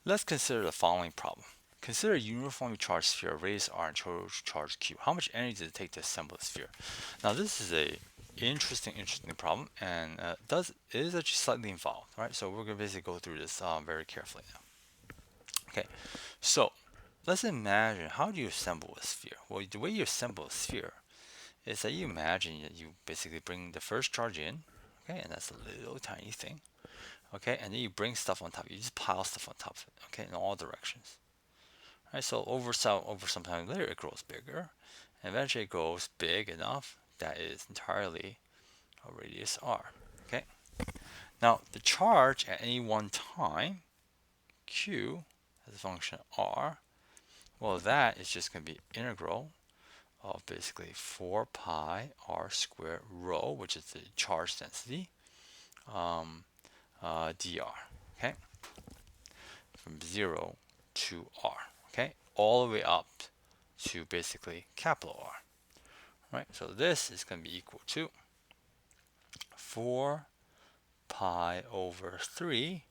Let's consider the following problem. Consider a uniformly charged sphere, radius r, and total charge q. How much energy does it take to assemble a sphere? Now, this is a interesting problem, and it is actually slightly involved, right? So we're gonna basically go through this very carefully now. Okay, so let's imagine, how do you assemble a sphere? Well, the way you assemble a sphere is that you imagine that you basically bring the first charge in, okay, and that's a little tiny thing, okay, and then you bring stuff on top. You just pile stuff on top of it, okay, in all directions. Right, so over some time later, it grows bigger, and eventually it grows big enough that it is entirely a radius r. Okay. Now the charge at any one time, q, as a function of r, well, that is just going to be integral of basically 4 pi r squared rho, which is the charge density, dr. Okay, from 0 to r. Okay, all the way up to basically capital R. Right, so this is going to be equal to 4 pi over 3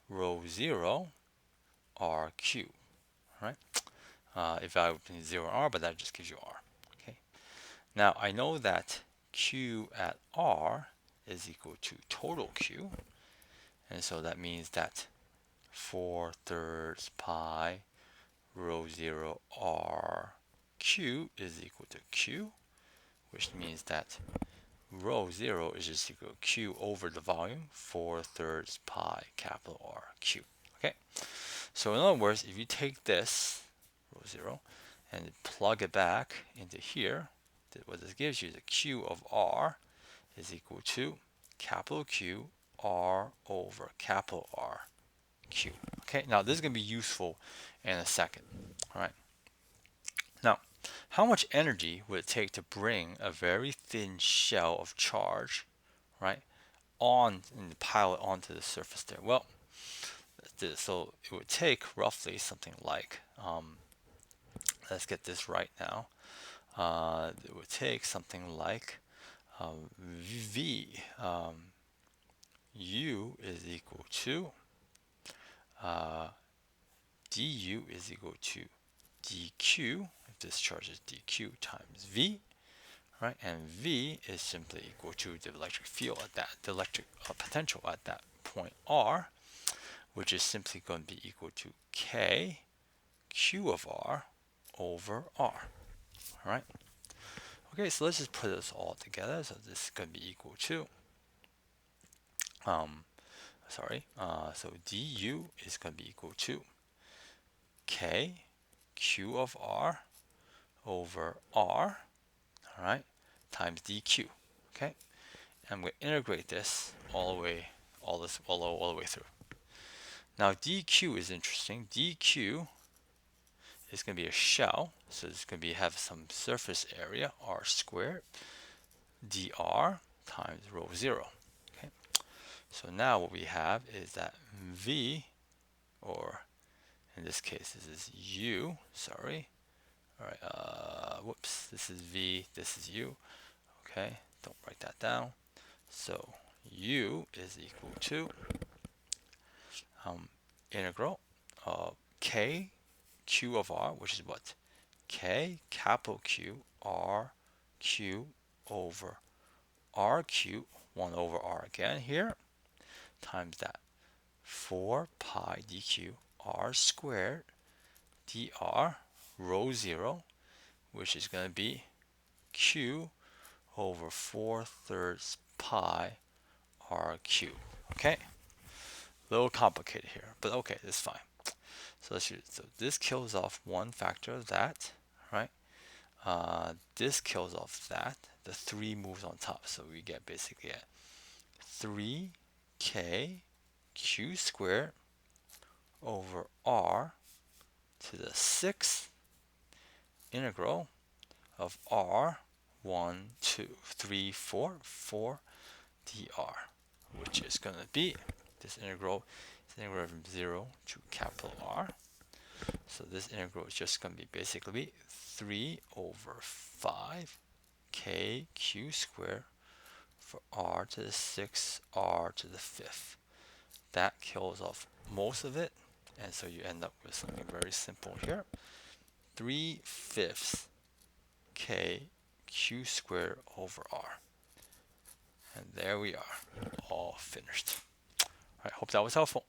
rho 0 r cubed. Right, evaluate between 0 and r, but that just gives you r. Okay, now I know that q at r is equal to total q, and so that means that 4/3 pi rho 0 r q is equal to q, which means that rho 0 is just equal to q over the volume, 4/3 pi capital R cubed. Okay, so in other words, if you take this rho 0 and plug it back into here, what this gives you is a q of r is equal to capital Q r over capital R cubed. Okay, now this is going to be useful in a second. All right. Now, how much energy would it take to bring a very thin shell of charge, right, on and pile it onto the surface there? Well, so it would take roughly something like, let's get this right now. It would take something like V U is equal to du is equal to dq, if this charge is dq times V, right? And V is simply equal to the electric field at that, the electric potential at that point R, which is simply going to be equal to K Q of R over R. All right. Okay, so let's just put this all together. So this is going to be equal to, so du is going to be equal to K Q of R over R, all right, times dq. Okay, and I'm going to integrate this all the way, all the way through. Now dq is interesting. dq is going to be a shell, so it's going to be have some surface area r squared dr times rho 0. Okay, so now what we have is that v, or in this case this is u. Sorry. All right. Whoops. This is v. This is u. Okay. Don't write that down. So u is equal to integral of k q of r, which is what? K capital Q r q over r cube, 1 over r again here, times that 4 pi dq r squared dr rho 0, which is going to be q over 4/3 pi r cube. Okay, a little complicated here, but okay, it's fine. So let's use it. So this kills off one factor of that, right? This kills off that. The 3 moves on top, so we get basically a 3k q squared over r to the 6th integral of r 1, 2, 3, 4, 4 dr, which is going to be, this integral is integral from 0 to capital R. So this integral is just going to be basically 3 over 5 k q squared for r to the 6th, r to the 5th. That kills off most of it. And so you end up with something very simple here. 3/5 k q squared over r. And there we are, all finished. All right, hope that was helpful.